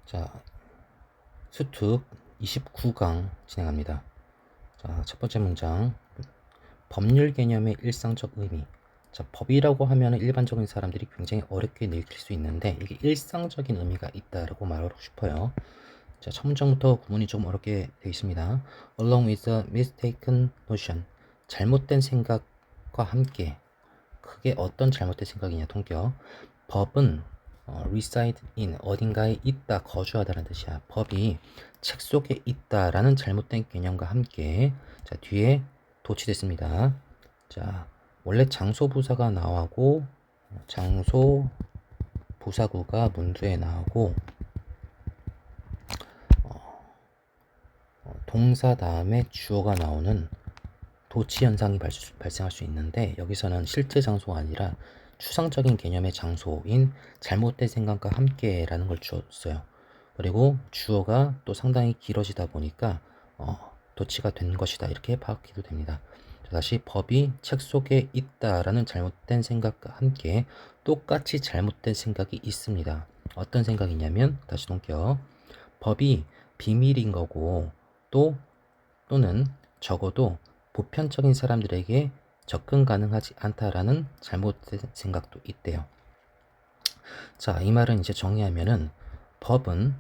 자, 수특 29강 진행합니다. 자, 첫 번째 문장. 법률 개념의 일상적 의미. 자, 법이라고 하면 일반적인 사람들이 굉장히 어렵게 읽힐 수 있는데 이게 일상적인 의미가 있다라고 말하고 싶어요. 자, 첫 문장부터 구문이 좀 어렵게 되어 있습니다. Along with a mistaken notion. 잘못된 생각과 함께. 그게 어떤 잘못된 생각이냐, 통격. 법은 reside in, 어딘가에 있다, 거주하다는 뜻이야. 법이 책 속에 있다라는 잘못된 개념과 함께, 자, 뒤에 도치됐습니다. 자, 원래 장소 부사가 나오고, 장소 부사구가 문두에 나오고, 동사 다음에 주어가 나오는 도치 현상이 발생할 수 있는데, 여기서는 실제 장소가 아니라 추상적인 개념의 장소인 잘못된 생각과 함께라는 걸 주었어요. 그리고 주어가 또 상당히 길어지다 보니까 도치가 된 것이다, 이렇게 파악해도 됩니다. 다시, 법이 책 속에 있다라는 잘못된 생각과 함께 똑같이 잘못된 생각이 있습니다. 어떤 생각이냐면, 다시 동격, 법이 비밀인 거고 또는 적어도 보편적인 사람들에게 접근 가능하지 않다라는 잘못된 생각도 있대요. 자, 이 말은 이제 정리하면은 법은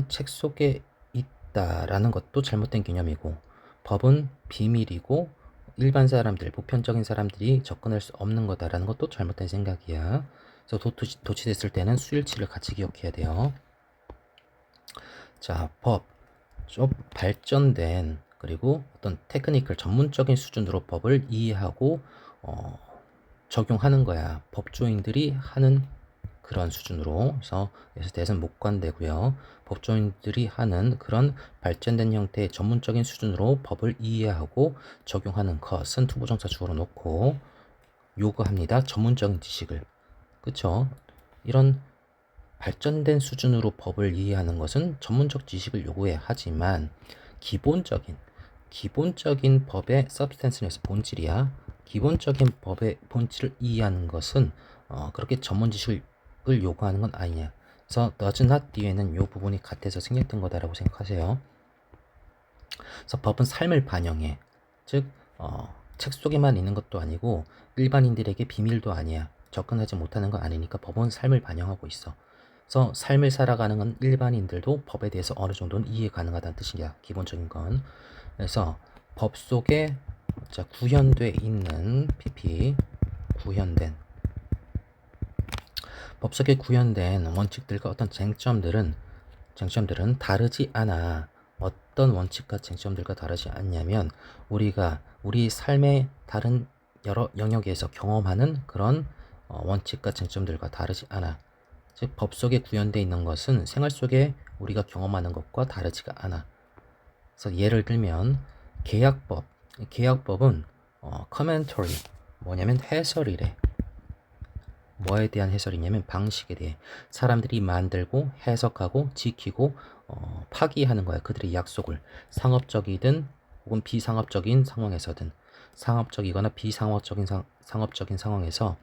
책 속에 있다라는 것도 잘못된 개념이고, 법은 비밀이고 일반 사람들, 보편적인 사람들이 접근할 수 없는 거다라는 것도 잘못된 생각이야. 그래서 도치됐을 때는 수일치를 같이 기억해야 돼요. 자, 법, 좀 발전된, 그리고 어떤 테크니컬 전문적인 수준으로 법을 이해하고 적용하는 거야. 법조인들이 하는 그런 수준으로. 그래서 대해서는 못 관대고요. 법조인들이 하는 그런 발전된 형태의 전문적인 수준으로 법을 이해하고 적용하는 것은 투부정사 주어로 놓고 요구합니다. 전문적인 지식을. 그쵸? 이런 발전된 수준으로 법을 이해하는 것은 전문적 지식을 요구해. 하지만 기본적인 법의 substance에서 본질이야. 기본적인 법의 본질을 이해하는 것은 그렇게 전문 지식을 요구하는 건 아니냐. 그래서 does not 뒤에는 이 부분이 같아서 생략된 거다라고 생각하세요. 그래서 법은 삶을 반영해. 즉 책 속에만 있는 것도 아니고 일반인들에게 비밀도 아니야. 접근하지 못하는 건 아니니까 법은 삶을 반영하고 있어. 그래서 삶을 살아가는 건 일반인들도 법에 대해서 어느 정도는 이해 가능하다는 뜻이야. 기본적인 건. 그래서 법 속에 구현돼 있는 PP, 구현된 법 속에 구현된 원칙들과 어떤 쟁점들은 다르지 않아. 어떤 원칙과 쟁점들과 다르지 않냐면, 우리가 우리 삶의 다른 여러 영역에서 경험하는 그런 원칙과 쟁점들과 다르지 않아. 즉, 법 속에 구현되어 있는 것은 생활 속에 우리가 경험하는 것과 다르지가 않아. 그래서 예를 들면 계약법은 commentary, 뭐냐면 해설이래. 뭐에 대한 해설이냐면 방식에 대해. 사람들이 만들고 해석하고 지키고 파기하는 거야. 그들의 약속을. 상업적이든 혹은 비상업적인 상황에서든, 상업적이거나 비상업적인 상업적인 상황에서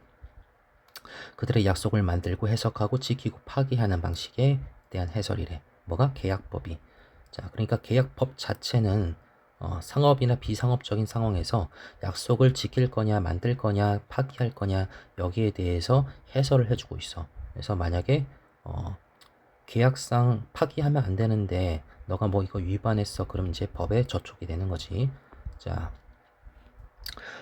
그들의 약속을 만들고 해석하고 지키고 파기하는 방식에 대한 해설이래. 뭐가? 계약법이. 자, 그러니까 계약법 자체는 상업이나 비상업적인 상황에서 약속을 지킬 거냐, 만들 거냐, 파기할 거냐, 여기에 대해서 해설을 해주고 있어. 그래서 만약에 계약상 파기하면 안 되는데 너가 뭐 이거 위반했어, 그럼 이제 법에 저촉이 되는 거지. 자,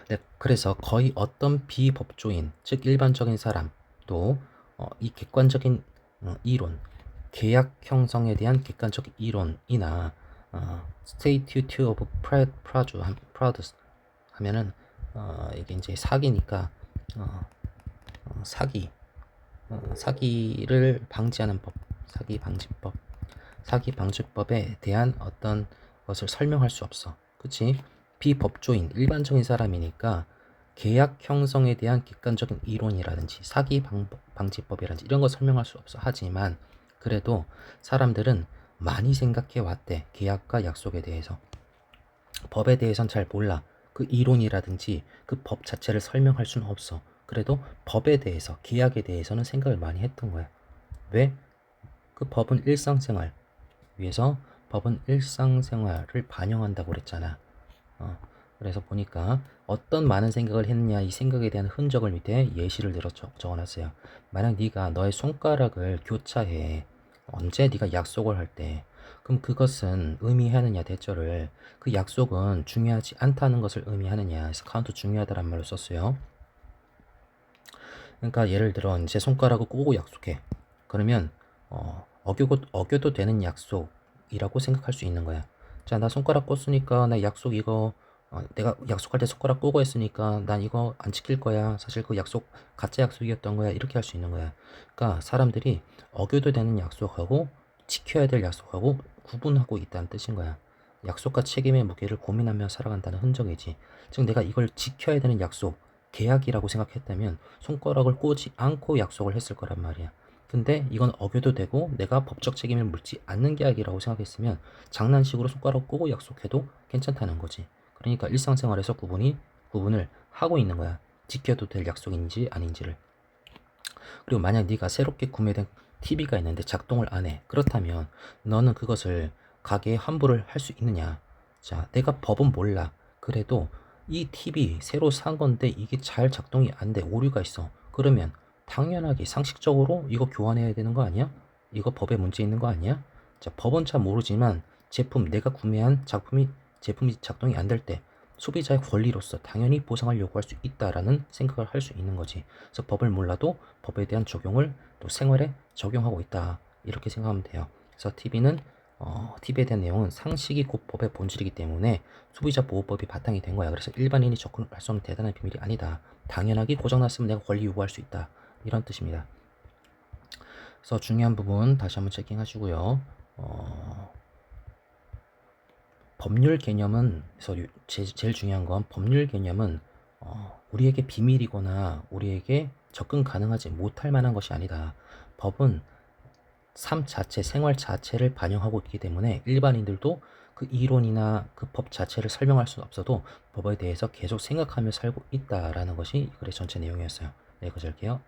네, 그래서 거의 어떤 비법조인, 즉 일반적인 사람도 이 객관적인 이론, 계약 형성에 대한 객관적 이론이나 statute of fraud 하면은 이게 이제 사기니까 사기를 방지하는 법, 사기 방지법에 대한 어떤 것을 설명할 수 없어. 그치? 비법조인, 일반적인 사람이니까 계약 형성에 대한 객관적인 이론이라든지 사기 방지법이라든지 이런 거 설명할 수 없어. 하지만 그래도 사람들은 많이 생각해 왔대. 계약과 약속에 대해서. 법에 대해선 잘 몰라. 그 이론이라든지 그 법 자체를 설명할 수는 없어. 그래도 법에 대해서, 계약에 대해서는 생각을 많이 했던 거야. 왜? 그 법은 일상생활 위해서 법은 일상생활을 반영한다고 그랬잖아. 그래서 보니까 어떤 많은 생각을 했느냐 이 생각에 대한 흔적을 밑에 예시를 들어 적어놨어요. 만약 네가 너의 손가락을 교차해 언제 네가 약속을 할 때 그럼 그것은 의미하느냐 대절을 그 약속은 중요하지 않다는 것을 의미하느냐 그래서 카운트 중요하다란 말을 썼어요. 그러니까 예를 들어 이제 손가락을 꼬고 약속해. 그러면 어겨도 되는 약속이라고 생각할 수 있는 거야. 자, 나 손가락 껐으니까 나 약속 이거 내가 약속할 때 손가락 꼬고 했으니까 난 이거 안 지킬 거야. 사실 그 약속 가짜 약속이었던 거야. 이렇게 할 수 있는 거야. 그러니까 사람들이 어겨도 되는 약속하고 지켜야 될 약속하고 구분하고 있다는 뜻인 거야. 약속과 책임의 무게를 고민하며 살아간다는 흔적이지. 즉 내가 이걸 지켜야 되는 약속, 계약이라고 생각했다면 손가락을 꼬지 않고 약속을 했을 거란 말이야. 근데 이건 어겨도 되고 내가 법적 책임을 묻지 않는 계약이라고 생각했으면 장난식으로 손가락 꼬고 약속해도 괜찮다는 거지. 그러니까 일상생활에서 구분을 하고 있는 거야. 지켜도 될 약속인지 아닌지를. 그리고 만약 네가 새롭게 구매된 TV가 있는데 작동을 안 해. 그렇다면 너는 그것을 가게에 환불을 할 수 있느냐? 자, 내가 법은 몰라. 그래도 이 TV 새로 산 건데 이게 잘 작동이 안 돼. 오류가 있어. 그러면 당연하게 상식적으로 이거 교환해야 되는 거 아니야? 이거 법에 문제 있는 거 아니야? 자, 법은 잘 모르지만 내가 구매한 제품이 작동이 안 될 때 소비자의 권리로서 당연히 보상을 요구할 수 있다라는 생각을 할 수 있는 거지. 그래서 법을 몰라도 법에 대한 적용을 또 생활에 적용하고 있다. 이렇게 생각하면 돼요. 그래서 TV에 대한 내용은 상식이 곧 법의 본질이기 때문에 소비자보호법이 바탕이 된 거야. 그래서 일반인이 접근할 수 없는 대단한 비밀이 아니다. 당연하게 고장났으면 내가 권리 요구할 수 있다. 이런 뜻입니다. 그래서 중요한 부분 다시 한번 체킹하시고요. 법률 개념은 제일 중요한 건 법률 개념은 우리에게 비밀이거나 우리에게 접근 가능하지 못할 만한 것이 아니다. 법은 삶 자체, 생활 자체를 반영하고 있기 때문에 일반인들도 그 이론이나 그 법 자체를 설명할 수는 없어도 법에 대해서 계속 생각하며 살고 있다라는 것이 이 글의 전체 내용이었어요. 네, 여기까지 할게요.